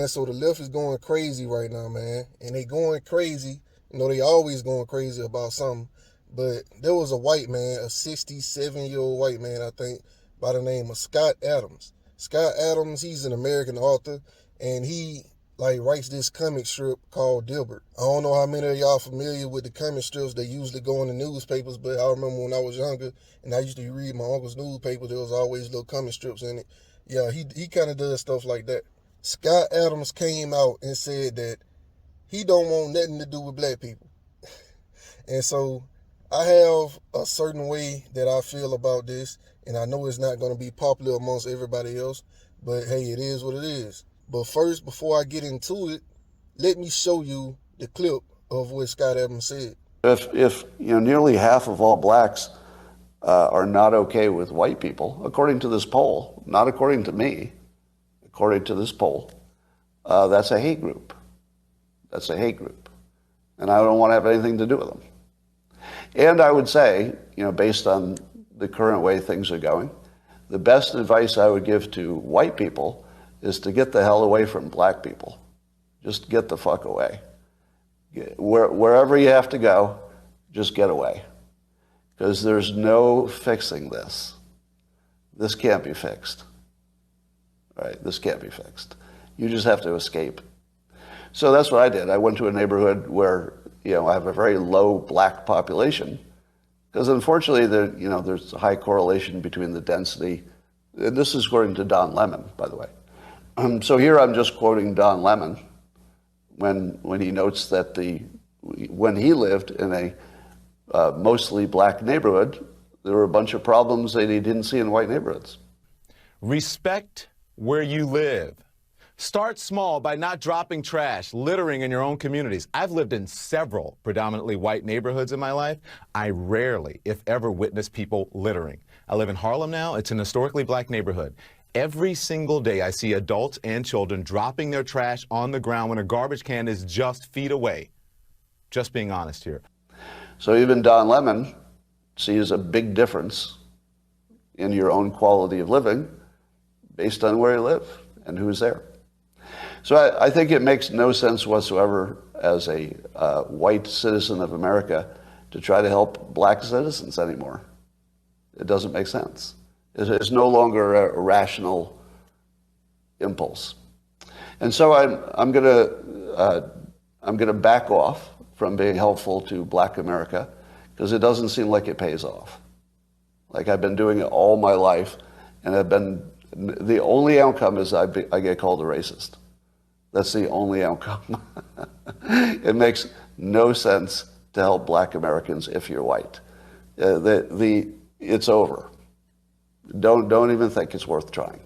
so the left is going crazy right now, man. And they going crazy. They always going crazy about something. But there was a white man, a 67-year-old white man, I think, by the name of Scott Adams. Scott Adams, he's an American author, and he writes this comic strip called Dilbert. I don't know how many of y'all familiar with the comic strips. They usually go in the newspapers, but I remember when I was younger and I used to read my uncle's newspaper, there was always little comic strips in it. Yeah, he kind of does stuff like that. Scott Adams came out and said that he don't want nothing to do with black people. And so I have a certain way that I feel about this, and I know it's not going to be popular amongst everybody else, but hey, it is what it is. But first, before I get into it, let me show you the clip of what Scott Adams said. If nearly half of all blacks are not okay with white people, according to this poll, not according to me, according to this poll, that's a hate group. That's a hate group. And I don't want to have anything to do with them. And I would say, based on the current way things are going, the best advice I would give to white people is to get the hell away from black people. Just get the fuck away. Wherever you have to go, just get away. Because there's no fixing this. This can't be fixed. Right? This can't be fixed. You just have to escape. So that's what I did. I went to a neighborhood where, I have a very low black population. Because unfortunately, there's a high correlation between the density. And this is according to Don Lemon, by the way. So here I'm just quoting Don Lemon when he notes that when he lived in a mostly black neighborhood, there were a bunch of problems that he didn't see in white neighborhoods. Respect where you live. Start small by not dropping trash, littering in your own communities. I've lived in several predominantly white neighborhoods in my life. I rarely, if ever, witness people littering. I live in Harlem now. It's an historically black neighborhood. Every single day I see adults and children dropping their trash on the ground when a garbage can is just feet away. Just being honest here. So even Don Lemon sees a big difference in your own quality of living based on where you live and who's there. So I think it makes no sense whatsoever as a white citizen of America to try to help black citizens anymore. It doesn't make sense. It's no longer a rational impulse. And so I'm gonna back off from being helpful to black America because it doesn't seem like it pays off. Like I've been doing it all my life, and the only outcome is I get called a racist. That's the only outcome. It makes no sense to help black Americans if you're white. It's over. Don't even think it's worth trying.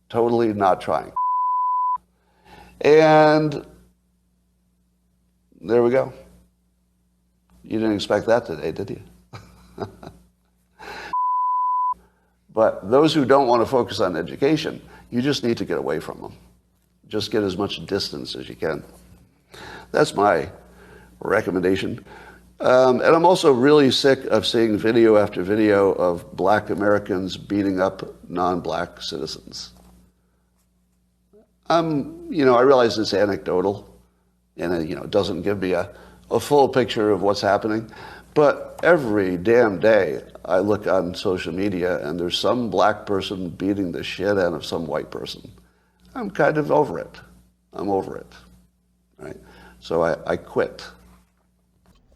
Totally not trying. And there we go. You didn't expect that today, did you? But those who don't want to focus on education, you just need to get away from them. Just get as much distance as you can. That's my recommendation. And I'm also really sick of seeing video after video of black Americans beating up non-black citizens. I realize it's anecdotal, and it doesn't give me a full picture of what's happening. But every damn day I look on social media and there's some black person beating the shit out of some white person. I'm kind of over it. I'm over it. Right? So I quit.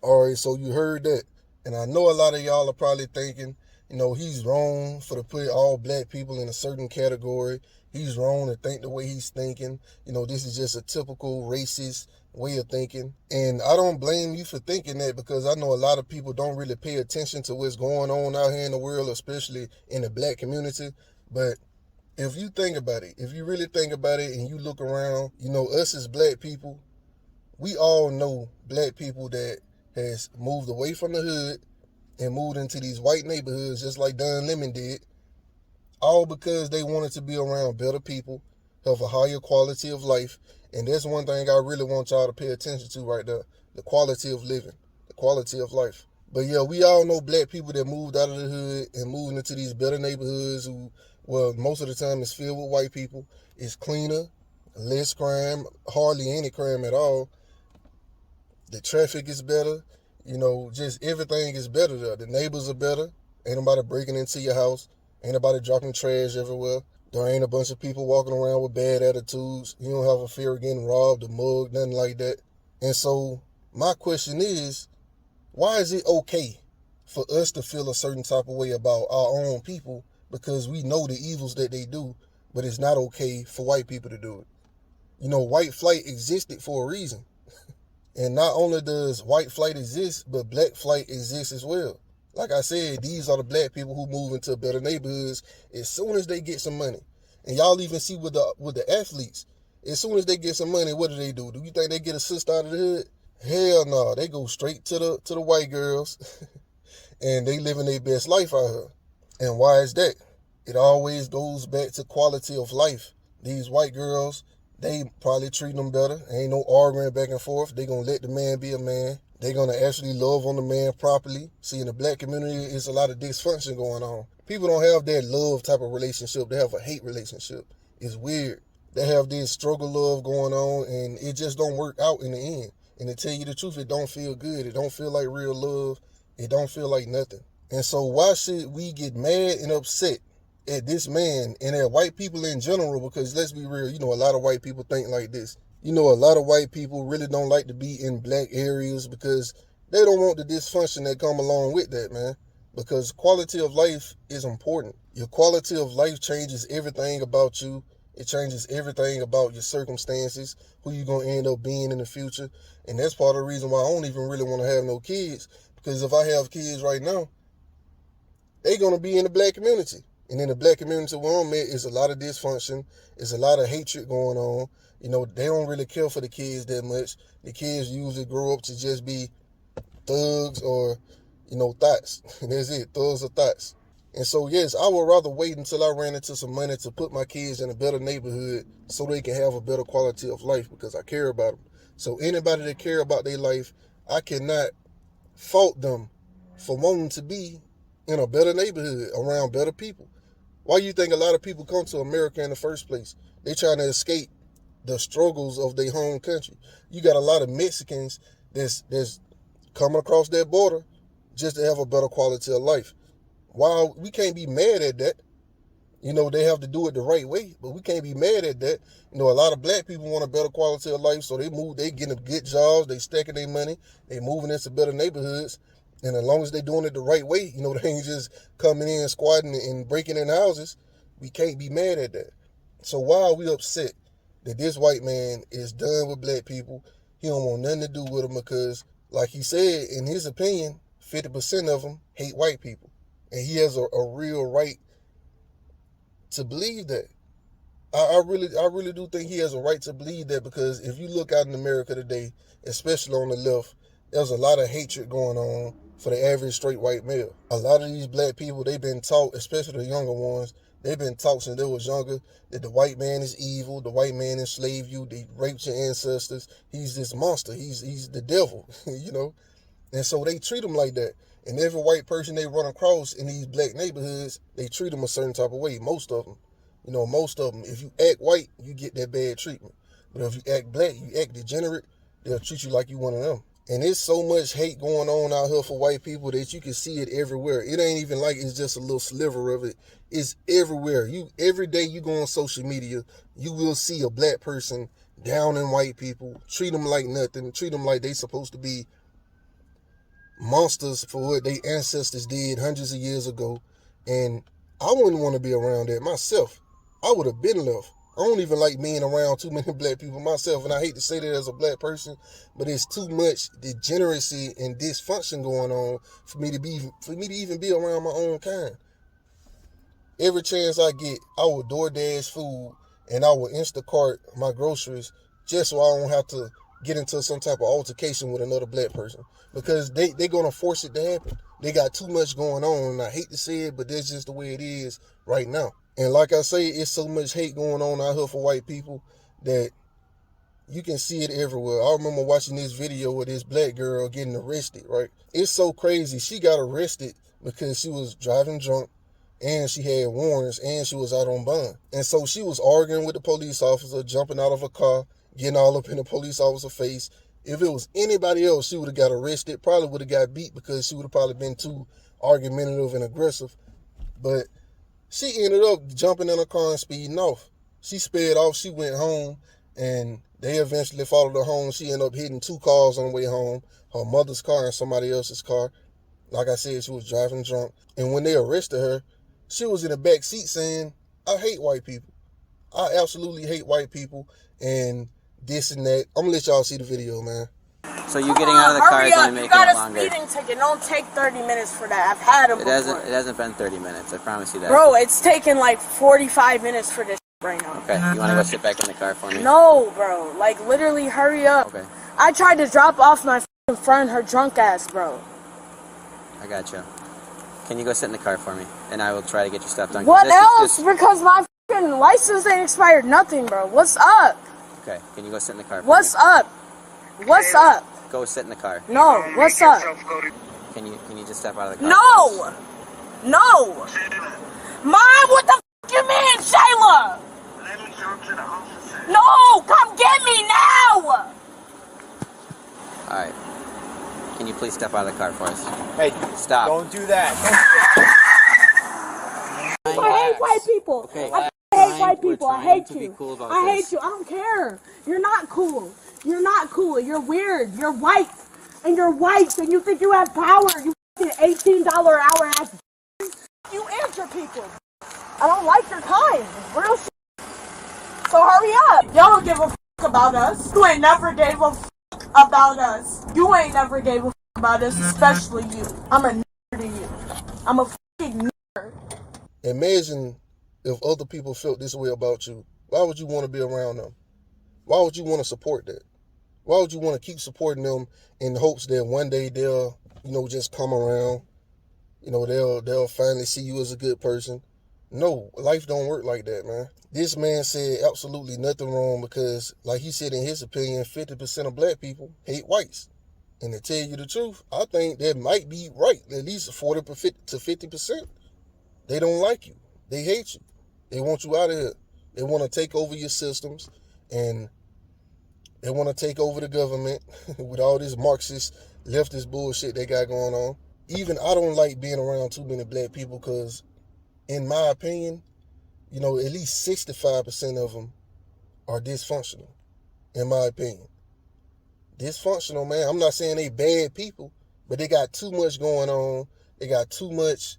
All right, so you heard that. And I know a lot of y'all are probably thinking, he's wrong to put all black people in a certain category. He's wrong to think the way he's thinking. This is just a typical racist way of thinking. And I don't blame you for thinking that, because I know a lot of people don't really pay attention to what's going on out here in the world, especially in the black community. But if you think about it, if you really think about it and you look around, us as black people, we all know black people that has moved away from the hood and moved into these white neighborhoods just like Don Lemon did, all because they wanted to be around better people, have a higher quality of life. And that's one thing I really want y'all to pay attention to right there, the quality of living, the quality of life. But yeah, we all know black people that moved out of the hood and moved into these better neighborhoods who, well, most of the time it's filled with white people. It's cleaner, less crime, hardly any crime at all. The traffic is better. Just everything is better there. The neighbors are better. Ain't nobody breaking into your house. Ain't nobody dropping trash everywhere. There ain't a bunch of people walking around with bad attitudes. You don't have a fear of getting robbed or mugged, nothing like that. And so my question is, why is it okay for us to feel a certain type of way about our own people because we know the evils that they do, but it's not okay for white people to do it? White flight existed for a reason. And not only does white flight exist, but black flight exists as well. Like I said, these are the black people who move into better neighborhoods as soon as they get some money. And y'all even see with the athletes, as soon as they get some money, what do? Do you think they get a sister out of the hood? Hell no, they go straight to the white girls and they living their best life out here. And why is that? It always goes back to quality of life. These white girls, they probably treat them better. Ain't no arguing back and forth. They gonna let the man be a man. They gonna actually love on the man properly. See, in the black community, it's a lot of dysfunction going on. People don't have that love type of relationship. They have a hate relationship. It's weird. They have this struggle love going on, and it just don't work out in the end. And to tell you the truth, it don't feel good. It don't feel like real love. It don't feel like nothing. And so why should we get mad and upset at this man and at white people in general? Because let's be real, a lot of white people think like this. A lot of white people really don't like to be in black areas because they don't want the dysfunction that come along with that, man. Because quality of life is important. Your quality of life changes everything about you. It changes everything about your circumstances, who you're going to end up being in the future. And that's part of the reason why I don't even really want to have no kids. Because if I have kids right now, they're going to be in the black community. And in the black community where I'm at, is a lot of dysfunction. There's a lot of hatred going on. They don't really care for the kids that much. The kids usually grow up to just be thugs or, thoughts. And that's it, thugs or thoughts. And so, yes, I would rather wait until I ran into some money to put my kids in a better neighborhood so they can have a better quality of life because I care about them. So anybody that care about their life, I cannot fault them for wanting to be in a better neighborhood around better people. Why do you think a lot of people come to America in the first place? They trying to escape the struggles of their home country. You got a lot of Mexicans that's coming across that border just to have a better quality of life. While we can't be mad at that, they have to do it the right way, but we can't be mad at that. A lot of black people want a better quality of life, so they getting good jobs, they stacking their money, they moving into better neighborhoods, and as long as they doing it the right way, they ain't just coming in, squatting and breaking in houses, we can't be mad at that. So why are we upset that this white man is done with black people? He don't want nothing to do with them because, like he said, in his opinion, 50% of them hate white people. And he has a real right to believe that. I really do think he has a right to believe that because if you look out in America today, especially on the left, there's a lot of hatred going on for the average straight white male. A lot of these black people, they've been taught, especially the younger ones, they've been taught since they was younger that the white man is evil, the white man enslaved you, they raped your ancestors, he's this monster, he's the devil, And so they treat him like that. And every white person they run across in these black neighborhoods, they treat them a certain type of way. Most of them. If you act white, you get that bad treatment. But if you act black, you act degenerate, they'll treat you like you one of them. And there's so much hate going on out here for white people that you can see it everywhere. It ain't even like it's just a little sliver of it. It's everywhere. Every day you go on social media, you will see a black person down in white people, treat them like nothing, treat them like they supposed to be monsters for what their ancestors did hundreds of years ago. And I wouldn't want to be around that myself. I would have been left. I don't even like being around too many black people myself, and I hate to say that as a black person, but it's too much degeneracy and dysfunction going on for me to even be around my own kind. Every chance I get, I will DoorDash food and I will Instacart my groceries just so I don't have to get into some type of altercation with another black person because they're going to force it to happen. They got too much going on, and I hate to say it, but that's just the way it is right now. And like I say, it's so much hate going on out here for white people that you can see it everywhere. I remember watching this video of this black girl getting arrested, right? It's so crazy. She got arrested because she was driving drunk and she had warrants, and she was out on bond. And so she was arguing with the police officer, jumping out of a car, getting all up in the police officer's face. If it was anybody else, she would have got arrested, probably would have got beat because she would have probably been too argumentative and aggressive. But she ended up jumping in a car and speeding off. She sped off, she went home, and they eventually followed her home. She ended up hitting 2 cars on the way home, her mother's car and somebody else's car. Like I said, she was driving drunk. And when they arrested her, she was in the back seat saying, I hate white people. I absolutely hate white people and this and that. I'm going to let y'all see the video, man. So you getting out of the car is only making it longer. You got a speeding ticket. Don't take 30 minutes for that. I've had them before. It hasn't been 30 minutes. I promise you that. Bro, it's taken like 45 minutes for this right now. Okay, you want to go sit back in the car for me? No, bro. Like, literally, hurry up. Okay. I tried to drop off my friend, her drunk ass, bro. I got you. Can you go sit in the car for me? And I will try to get your stuff done. What else? Because my license ain't expired. Nothing, bro. What's up? Okay, can you go sit in the car for What's me? up? What's up? Go sit in the car. No, what's up? Can you just step out of the car? No! No! Mom, what the f you mean, Shayla? Let me talk to the officer. No! Come get me now! Alright. Can you please step out of the car for us? Hey, stop. Don't do that. I hate white people. Okay. I hate white people. I hate to be you. cool about I hate this. you. I don't care. You're not cool. You're not cool. You're weird. You're white. And you're white. And you think you have power. You fucking $18 an hour ass. You answer people. I don't like your kind. Real shit. So hurry up. Y'all don't give a f about us. You ain't never gave a f about us. You ain't never gave a f about us, especially you. I'm a nerd to you. I'm a fucking nerd. Imagine if other people felt this way about you. Why would you want to be around them? Why would you want to support that? Why would you want to keep supporting them in hopes that one day they'll, just come around? They'll finally see you as a good person. No, life don't work like that, man. This man said absolutely nothing wrong because, like he said in his opinion, 50% of black people hate whites. And to tell you the truth, I think that might be right. At least 40 to 50%. They don't like you. They hate you. They want you out of here. They want to take over your systems, and they want to take over the government with all this Marxist, leftist bullshit they got going on. Even I don't like being around too many black people because, in my opinion, at least 65% of them are dysfunctional, in my opinion. Dysfunctional, man. I'm not saying they bad people, but they got too much going on. They got too much.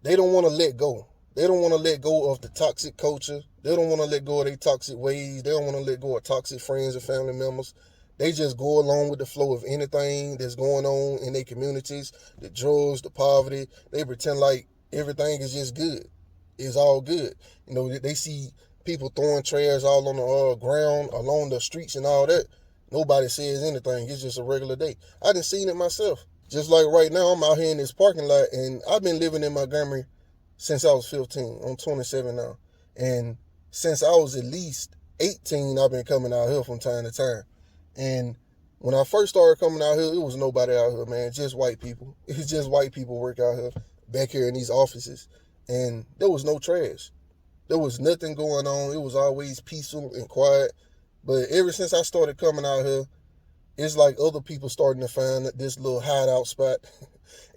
They don't want to let go. They don't want to let go of the toxic culture. They don't want to let go of their toxic ways. They don't want to let go of toxic friends and family members. They just go along with the flow of anything that's going on in their communities, the drugs, the poverty. They pretend like everything is just good. It's all good. They see people throwing trash all on the ground, along the streets and all that. Nobody says anything. It's just a regular day. I done seen it myself. Just like right now, I'm out here in this parking lot, and I've been living in Montgomery since I was 15. I'm 27 now. And since I was at least 18, I've been coming out here from time to time. And when I first started coming out here, it was nobody out here, man. Just white people. It's just white people work out here, back here in these offices. And there was no trash. There was nothing going on. It was always peaceful and quiet. But ever since I started coming out here, it's like other people starting to find this little hideout spot.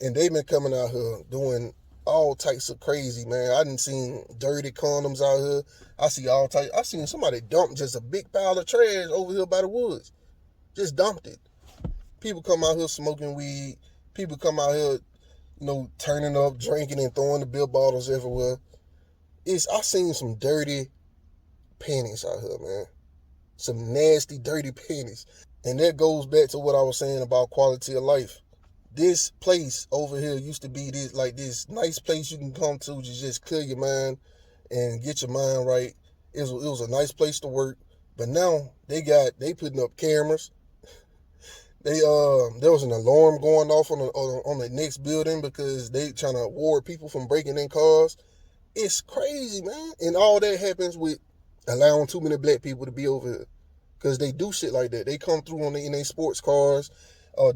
And they've been coming out here doing all types of crazy, man. I done seen dirty condoms out here. I see all types. I seen somebody dump just a big pile of trash over here by the woods. Just dumped it. People come out here smoking weed. People come out here, turning up, drinking, and throwing the beer bottles everywhere. I seen some dirty panties out here, man. Some nasty, dirty panties. And that goes back to what I was saying about quality of life. This place over here used to be this nice place you can come to just clear your mind and get your mind right. It was a nice place to work. But now they putting up cameras. There was an alarm going off on the next building because they trying to ward people from breaking in cars. It's crazy, man. And all that happens with allowing too many black people to be over here. Because they do shit like that. They come through in their sports cars,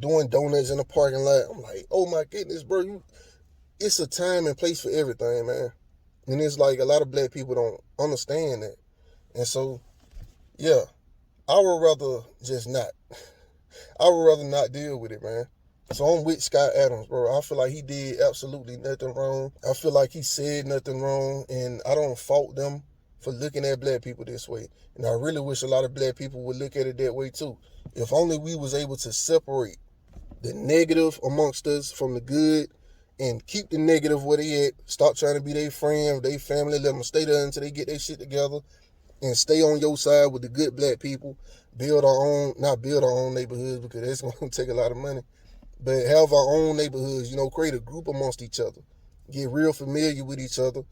doing donuts in the parking lot. I'm like, oh my goodness, bro. it's a time and place for everything, man. And it's like a lot of black people don't understand that. And so, yeah, I would rather just not. I would rather not deal with it, man. So I'm with Scott Adams, bro. I feel like he did absolutely nothing wrong. I feel like he said nothing wrong, and I don't fault them for looking at black people this way. And I really wish a lot of black people would look at it that way too. If only we was able to separate the negative amongst us from the good and keep the negative where they at. Stop trying to be their friend, their family. Let them stay there until they get their shit together and stay on your side with the good black people. Not build our own neighborhoods because that's going to take a lot of money, but have our own neighborhoods, create a group amongst each other, get real familiar with each other,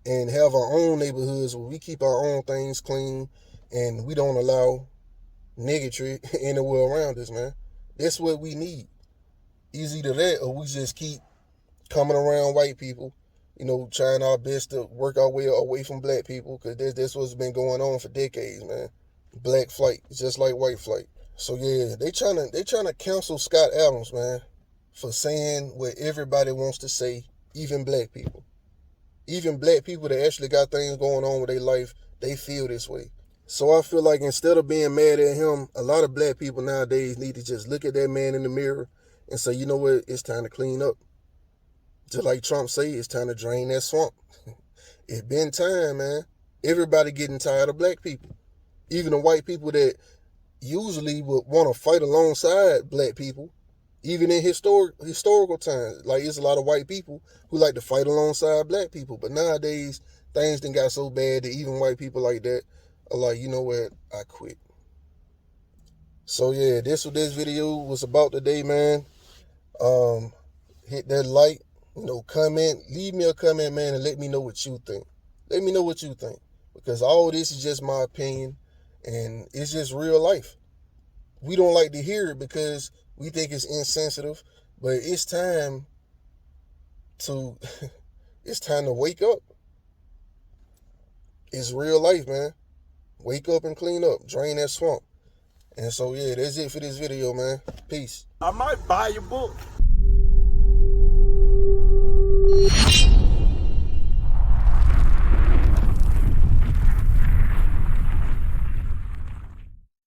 and have our own neighborhoods where we keep our own things clean and we don't allow negatory anywhere around us, man. That's what we need. It's either that or we just keep coming around white people, trying our best to work our way away from black people, because that's what's been going on for decades, man. Black flight, just like white flight. So yeah, they trying to cancel Scott Adams, man, for saying what everybody wants to say, even black people. Even black people that actually got things going on with their life, they feel this way. So I feel like instead of being mad at him, a lot of black people nowadays need to just look at that man in the mirror and say, you know what, it's time to clean up. Just like Trump say, it's time to drain that swamp. It's been time, man. Everybody getting tired of black people. Even the white people that usually would want to fight alongside black people, even in historical times. Like, it's a lot of white people who like to fight alongside black people. But nowadays, things done got so bad that even white people like that are like, you know what, I quit. So yeah, this what this video was about today, man. Hit that like, comment, leave me a comment, man, and let me know what you think. Let me know what you think, because all this is just my opinion, and it's just real life. We don't like to hear it because we think it's insensitive, but it's time to wake up. It's real life, man. Wake up and clean up, drain that swamp. And so yeah, that's it for this video, man. Peace. I might buy your book.